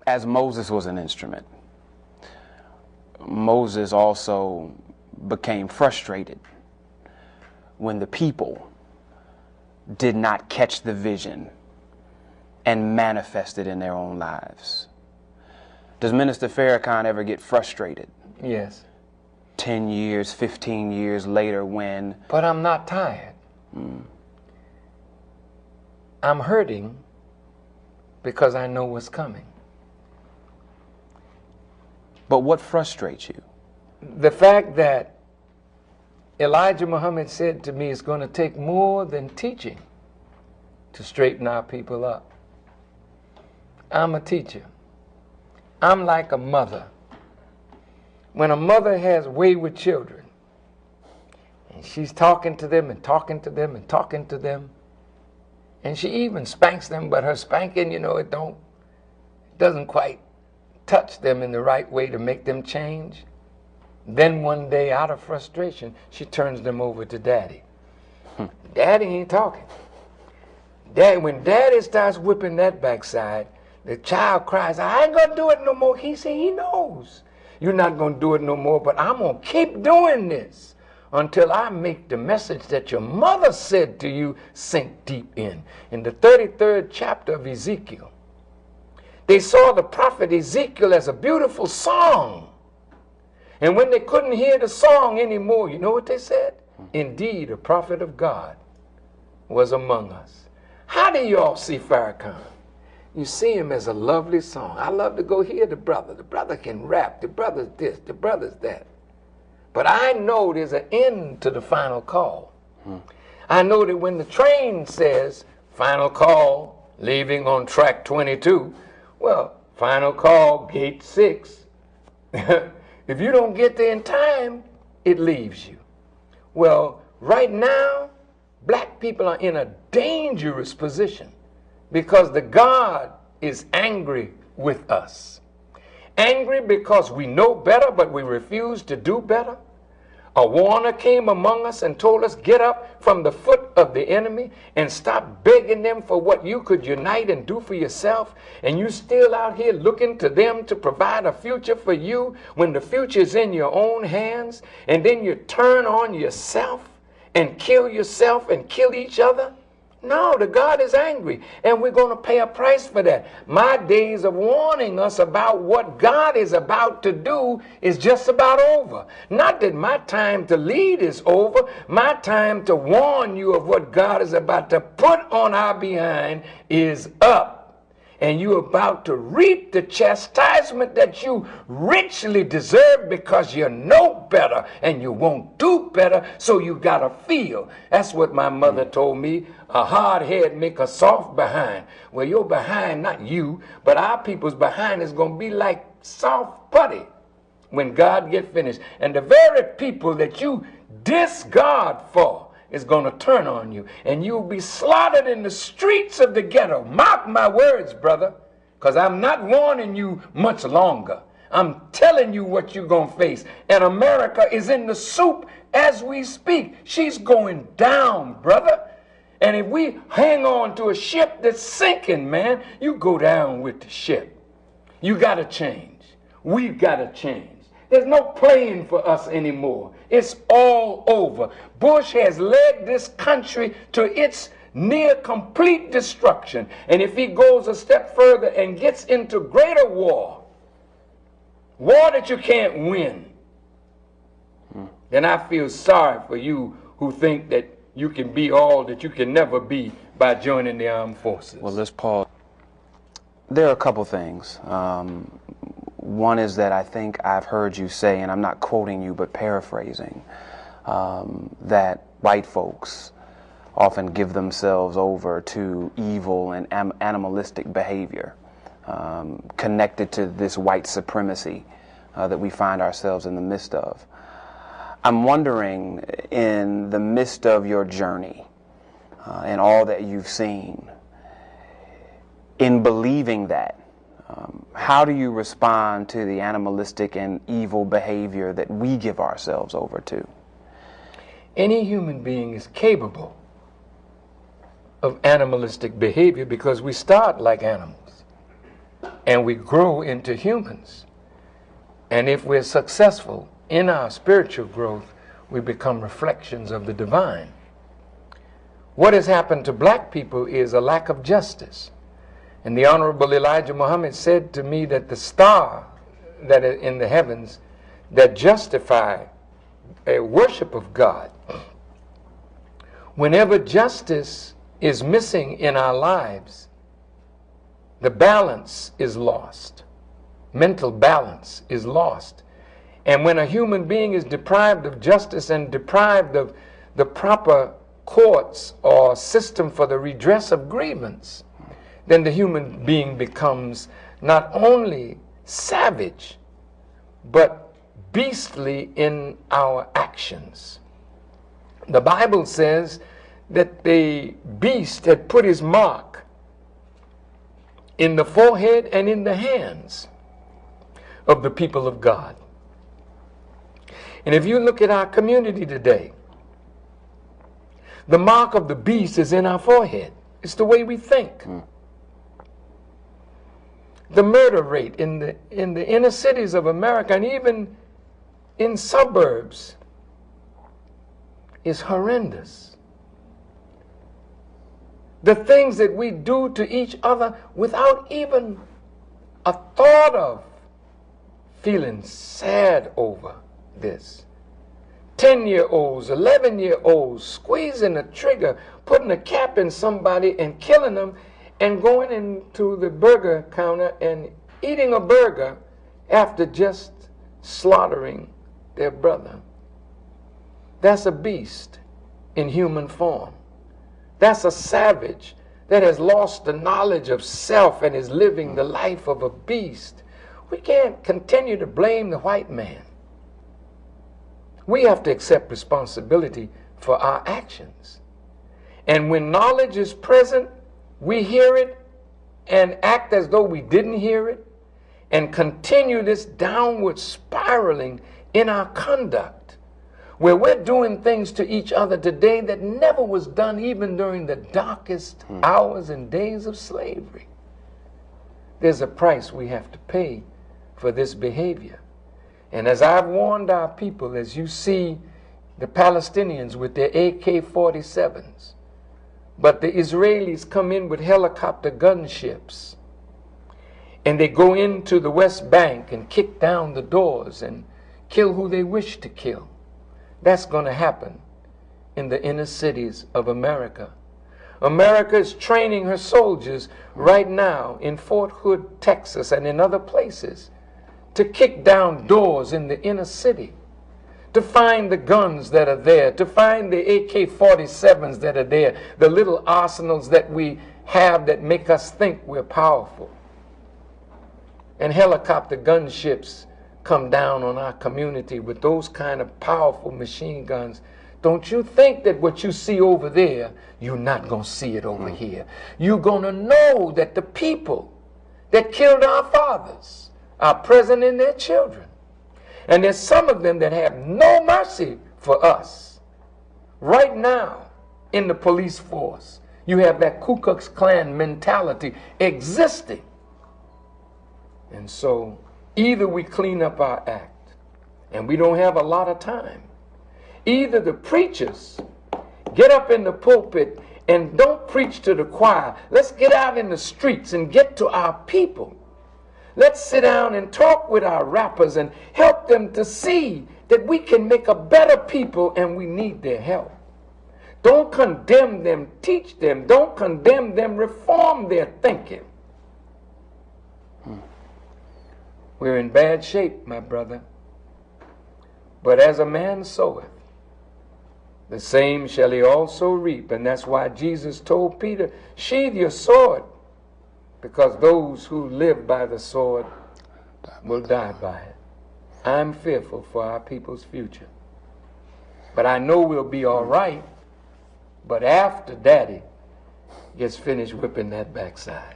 as Moses was an instrument, Moses also became frustrated when the people did not catch the vision and manifest it in their own lives. Does Minister Farrakhan ever get frustrated? Yes. 10 years, 15 years later when... But I'm not tired. I'm hurting because I know what's coming. But what frustrates you? The fact that Elijah Muhammad said to me, it's going to take more than teaching to straighten our people up. I'm a teacher. I'm like a mother. When a mother has wayward children, and she's talking to them and talking to them and talking to them, and she even spanks them, but her spanking, you know, it doesn't quite touch them in the right way to make them change. Then one day, out of frustration, she turns them over to Daddy. Daddy ain't talking. When Daddy starts whipping that backside, the child cries, I ain't gonna do it no more. He said he knows. You're not gonna do it no more, but I'm gonna keep doing this until I make the message that your mother said to you sink deep in. In the 33rd chapter of Ezekiel, they saw the prophet Ezekiel as a beautiful song. And when they couldn't hear the song anymore, you know what they said? Indeed, a prophet of God was among us. How do you all see Farrakhan? You see him as a lovely song. I love to go hear the brother. The brother can rap. The brother's this. The brother's that. But I know there's an end to the final call. I know that when the train says, final call, leaving on track 22, well, final call, gate 6. If you don't get there in time, it leaves you. Well, right now, black people are in a dangerous position because the God is angry with us. Angry because we know better, but we refuse to do better. A warner came among us and told us, get up from the foot of the enemy and stop begging them for what you could unite and do for yourself. And you still out here looking to them to provide a future for you when the future is in your own hands. And then you turn on yourself and kill yourself and kill each other. No, the God is angry, and we're going to pay a price for that. My days of warning us about what God is about to do is just about over. Not that my time to lead is over. My time to warn you of what God is about to put on our behind is up. And you're about to reap the chastisement that you richly deserve because you know better and you won't do better, so you gotta feel. That's what my mother told me. A hard head make a soft behind. Well, your behind, not you, but our people's behind is gonna be like soft putty when God get finished. And the very people that you discard for is going to turn on you, and you'll be slaughtered in the streets of the ghetto. Mark my words, brother, because I'm not warning you much longer. I'm telling you what you're going to face. And America is in the soup as we speak. She's going down, brother. And if we hang on to a ship that's sinking, man, you go down with the ship. You got to change. We've got to change. There's no playing for us anymore. It's all over. Bush has led this country to its near complete destruction. And if he goes a step further and gets into greater war that you can't win, then I feel sorry for you who think that you can be all that you can never be by joining the armed forces. Well, let's pause. There are a couple things. One is that I think I've heard you say, and I'm not quoting you but paraphrasing, that white folks often give themselves over to evil and animalistic behavior connected to this white supremacy that we find ourselves in the midst of. I'm wondering, in the midst of your journey and all that you've seen, in believing that, how do you respond to the animalistic and evil behavior that we give ourselves over to? Any human being is capable of animalistic behavior because we start like animals. and we grow into humans. And if we're successful in our spiritual growth, we become reflections of the divine. What has happened to black people is a lack of justice. And the Honorable Elijah Muhammad said to me that the star that is in the heavens that justify a worship of God, whenever justice is missing in our lives, the balance is lost. Mental balance is lost. And when a human being is deprived of justice and deprived of the proper courts or system for the redress of grievance, then the human being becomes not only savage, but beastly in our actions. The Bible says that the beast had put his mark in the forehead and in the hands of the people of God. And if you look at our community today, the mark of the beast is in our forehead. It's the way we think. The murder rate in the inner cities of America and even in suburbs is horrendous. The things that we do to each other without even a thought of feeling sad over this. 10-year-olds, 11-year-olds squeezing a trigger, putting a cap in somebody and killing them, and going into the burger counter and eating a burger after just slaughtering their brother. That's a beast in human form. That's a savage that has lost the knowledge of self and is living the life of a beast. We can't continue to blame the white man. We have to accept responsibility for our actions. And when knowledge is present, we hear it and act as though we didn't hear it and continue this downward spiraling in our conduct, where we're doing things to each other today that never was done even during the darkest hours and days of slavery. There's a price we have to pay for this behavior. And as I've warned our people, as you see the Palestinians with their AK-47s, but the Israelis come in with helicopter gunships, and they go into the West Bank and kick down the doors and kill who they wish to kill. That's going to happen in the inner cities of America. America is training her soldiers right now in Fort Hood, Texas, and in other places to kick down doors in the inner city, to find the guns that are there, to find the AK-47s that are there, the little arsenals that we have that make us think we're powerful. And helicopter gunships come down on our community with those kind of powerful machine guns. Don't you think that what you see over there, you're not going to see it over here. You're going to know that the people that killed our fathers are present in their children. And there's some of them that have no mercy for us. Right now, in the police force, you have that Ku Klux Klan mentality existing. And so, either we clean up our act, and we don't have a lot of time. Either the preachers get up in the pulpit and don't preach to the choir. Let's get out in the streets and get to our people. Let's sit down and talk with our rappers and help them to see that we can make a better people and we need their help. Don't condemn them, teach them. Don't condemn them, reform their thinking. We're in bad shape, my brother. But as a man soweth, the same shall he also reap. And that's why Jesus told Peter, sheathe your sword, because those who live by the sword will die by it. I'm fearful for our people's future. But I know we'll be all right, but after Daddy gets finished whipping that backside.